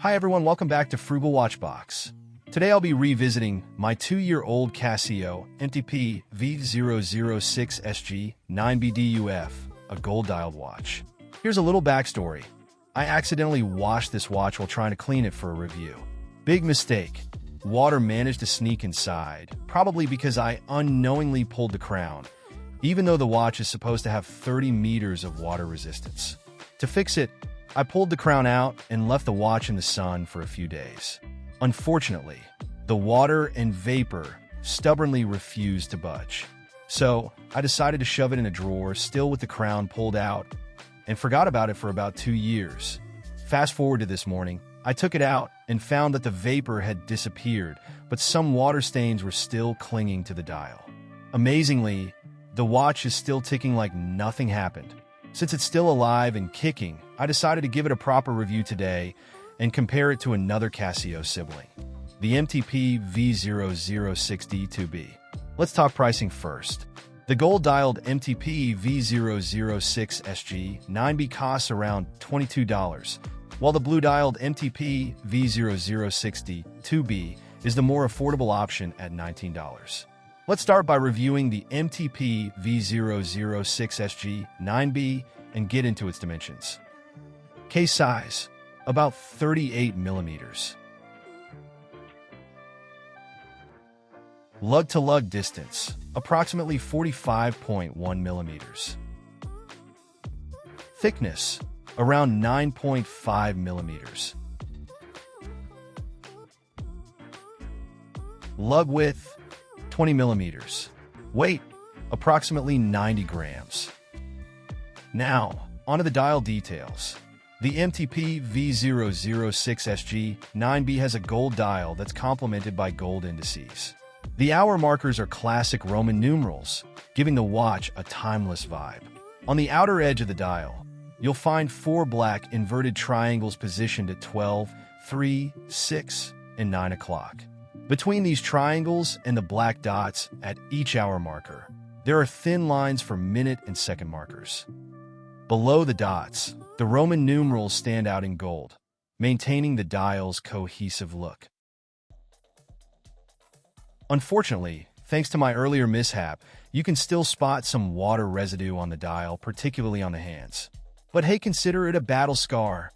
Hi everyone, welcome back to Frugal Watchbox. Today I'll be revisiting my 2-year-old Casio MTP-V006SG 9BDUF, a gold-dialed watch. Here's a little backstory. I accidentally washed this watch while trying to clean it for a review. Big mistake. Water managed to sneak inside, probably because I unknowingly pulled the crown, even though the watch is supposed to have 30 meters of water resistance. To fix it, I pulled the crown out and left the watch in the sun for a few days. Unfortunately, the water and vapor stubbornly refused to budge. So I decided to shove it in a drawer, still with the crown pulled out, and forgot about it for about 2 years. Fast forward to this morning, I took it out and found that the vapor had disappeared, but some water stains were still clinging to the dial. Amazingly, the watch is still ticking like nothing happened. Since it's still alive and kicking, I decided to give it a proper review today and compare it to another Casio sibling, the MTP-V006D 2B. Let's talk pricing first. The gold-dialed MTP-V006SG 9B costs around $22, while the blue-dialed MTP-V006D 2B is the more affordable option at $19. Let's start by reviewing the MTP-V006SG 9B and get into its dimensions. Case size, about 38 millimeters. Lug-to-lug distance, approximately 45.1 millimeters. Thickness, around 9.5 millimeters. Lug width, 20 millimeters. Weight, approximately 90 grams. Now, onto the dial details. The MTP-V006SG 9B has a gold dial that's complemented by gold indices. The hour markers are classic Roman numerals, giving the watch a timeless vibe. On the outer edge of the dial, you'll find 4 black inverted triangles positioned at 12, 3, 6, and 9 o'clock. Between these triangles and the black dots at each hour marker, there are thin lines for minute and second markers. Below the dots, the Roman numerals stand out in gold, maintaining the dial's cohesive look. Unfortunately, thanks to my earlier mishap, you can still spot some water residue on the dial, particularly on the hands. But hey, consider it a battle scar.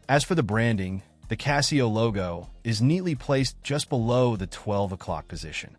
As for the branding, the Casio logo is neatly placed just below the 12 o'clock position.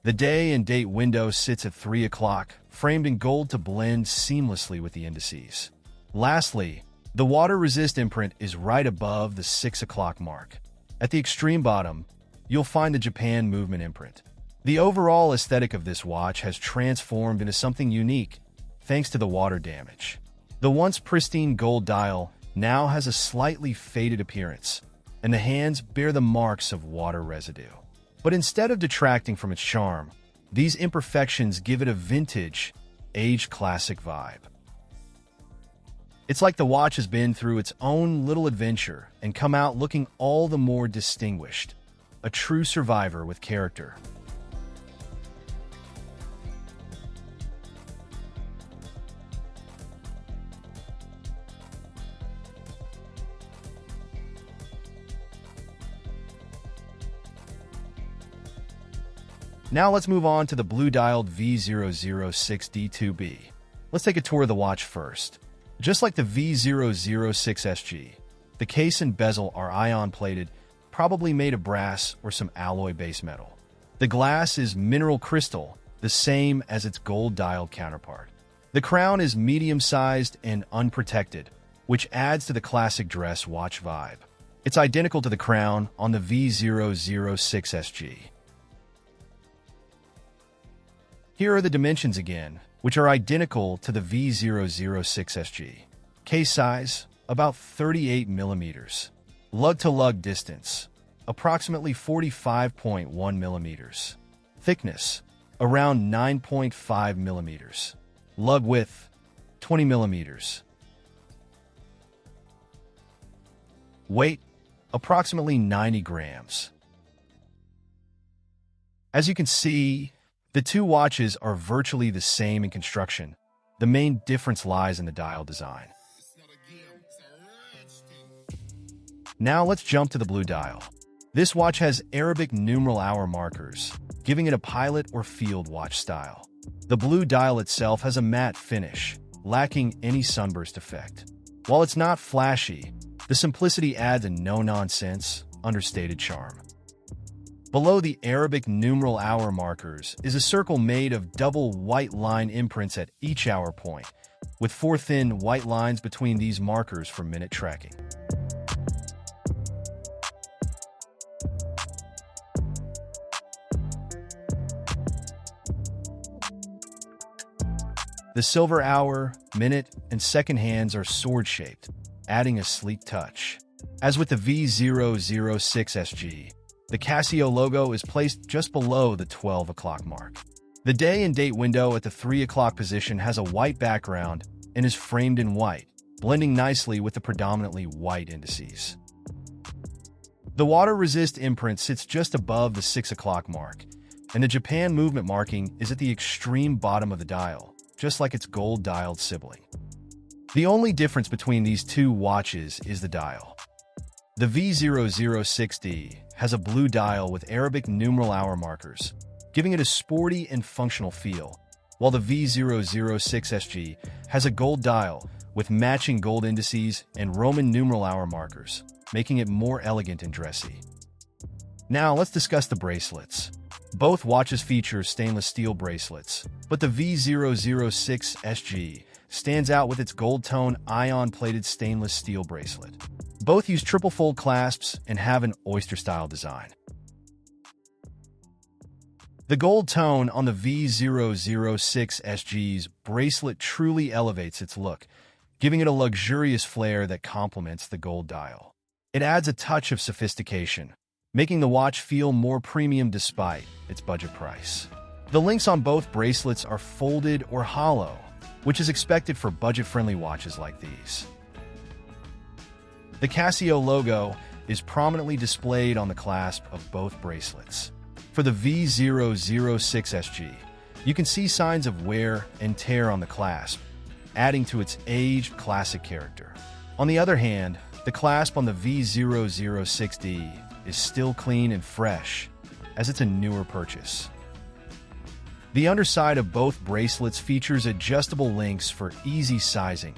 The day and date window sits at 3 o'clock, framed in gold to blend seamlessly with the indices. Lastly, the water resist imprint is right above the 6 o'clock mark. At the extreme bottom, you'll find the Japan movement imprint. The overall aesthetic of this watch has transformed into something unique, thanks to the water damage. The once pristine gold dial now has a slightly faded appearance, and the hands bear the marks of water residue. But instead of detracting from its charm, these imperfections give it a vintage, age-classic vibe. It's like the watch has been through its own little adventure and come out looking all the more distinguished, a true survivor with character. Now let's move on to the blue-dialed V006D 2B. Let's take a tour of the watch first. Just like the V006SG, the case and bezel are ion-plated, probably made of brass or some alloy base metal. The glass is mineral crystal, the same as its gold-dialed counterpart. The crown is medium-sized and unprotected, which adds to the classic dress watch vibe. It's identical to the crown on the V006SG. Here are the dimensions again, which are identical to the V006SG. Case size, about 38 millimeters. Lug-to-lug distance, approximately 45.1 millimeters. Thickness, around 9.5 millimeters. Lug width, 20 millimeters. Weight, approximately 90 grams. As you can see, the two watches are virtually the same in construction. The main difference lies in the dial design. Now let's jump to the blue dial. This watch has Arabic numeral hour markers, giving it a pilot or field watch style. The blue dial itself has a matte finish, lacking any sunburst effect. While it's not flashy, the simplicity adds a no-nonsense, understated charm. Below the Arabic numeral hour markers is a circle made of double white line imprints at each hour point, with 4 thin white lines between these markers for minute tracking. The silver hour, minute, and second hands are sword-shaped, adding a sleek touch. As with the V006SG, the Casio logo is placed just below the 12 o'clock mark. The day and date window at the 3 o'clock position has a white background and is framed in white, blending nicely with the predominantly white indices. The water resist imprint sits just above the 6 o'clock mark, and the Japan movement marking is at the extreme bottom of the dial, just like its gold-dialed sibling. The only difference between these two watches is the dial. The V006D has a blue dial with Arabic numeral hour markers, giving it a sporty and functional feel, while the V006SG has a gold dial with matching gold indices and Roman numeral hour markers, making it more elegant and dressy. Now let's discuss the bracelets. Both watches feature stainless steel bracelets, but the V006SG stands out with its gold-tone ion-plated stainless steel bracelet. Both use triple-fold clasps and have an oyster-style design. The gold tone on the V006SG's bracelet truly elevates its look, giving it a luxurious flair that complements the gold dial. It adds a touch of sophistication, making the watch feel more premium despite its budget price. The links on both bracelets are folded or hollow, which is expected for budget-friendly watches like these. The Casio logo is prominently displayed on the clasp of both bracelets. For the V006SG, you can see signs of wear and tear on the clasp, adding to its aged classic character. On the other hand, the clasp on the V006D is still clean and fresh, as it's a newer purchase. The underside of both bracelets features adjustable links for easy sizing,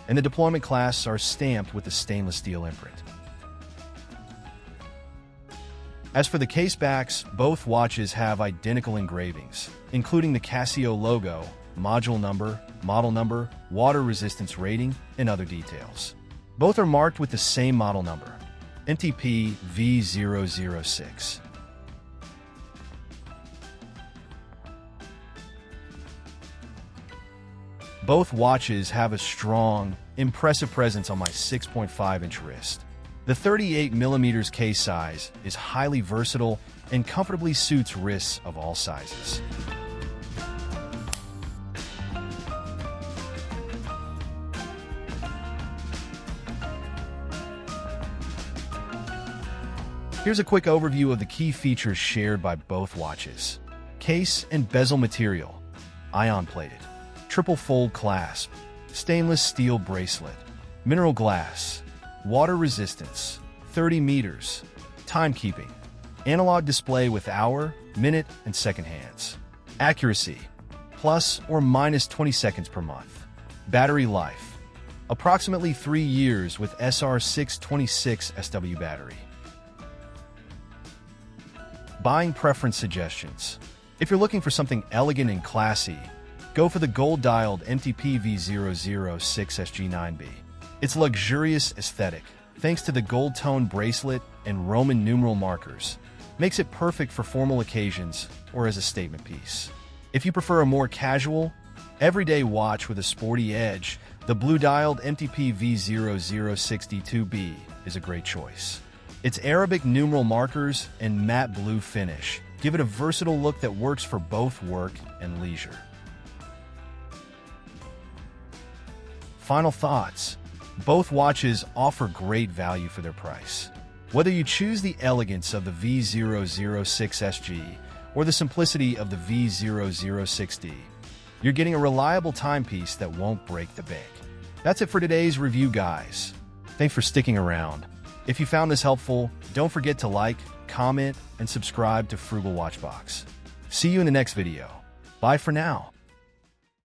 and the deployment clasps are stamped with a stainless steel imprint. As for the case backs, both watches have identical engravings, including the Casio logo, module number, model number, water resistance rating, and other details. Both are marked with the same model number, MTP-V006. Both watches have a strong, impressive presence on my 6.5-inch wrist. The 38mm case size is highly versatile and comfortably suits wrists of all sizes. Here's a quick overview of the key features shared by both watches. Case and bezel material, ion-plated, triple-fold clasp, stainless steel bracelet, mineral glass, water resistance, 30 meters, timekeeping, analog display with hour, minute, and second hands. Accuracy, plus or minus 20 seconds per month. Battery life, approximately 3 years with SR626 SW battery. Buying preference suggestions. If you're looking for something elegant and classy, go for the gold-dialed MTP-V006SG9B. Its luxurious aesthetic, thanks to the gold-tone bracelet and Roman numeral markers, makes it perfect for formal occasions or as a statement piece. If you prefer a more casual, everyday watch with a sporty edge, the blue-dialed MTP-V006D2B is a great choice. Its Arabic numeral markers and matte blue finish give it a versatile look that works for both work and leisure. Final thoughts. Both watches offer great value for their price. Whether you choose the elegance of the V006SG or the simplicity of the V006D, you're getting a reliable timepiece that won't break the bank. That's it for today's review, guys. Thanks for sticking around. If you found this helpful, don't forget to like, comment, and subscribe to Frugal Watchbox. See you in the next video. Bye for now.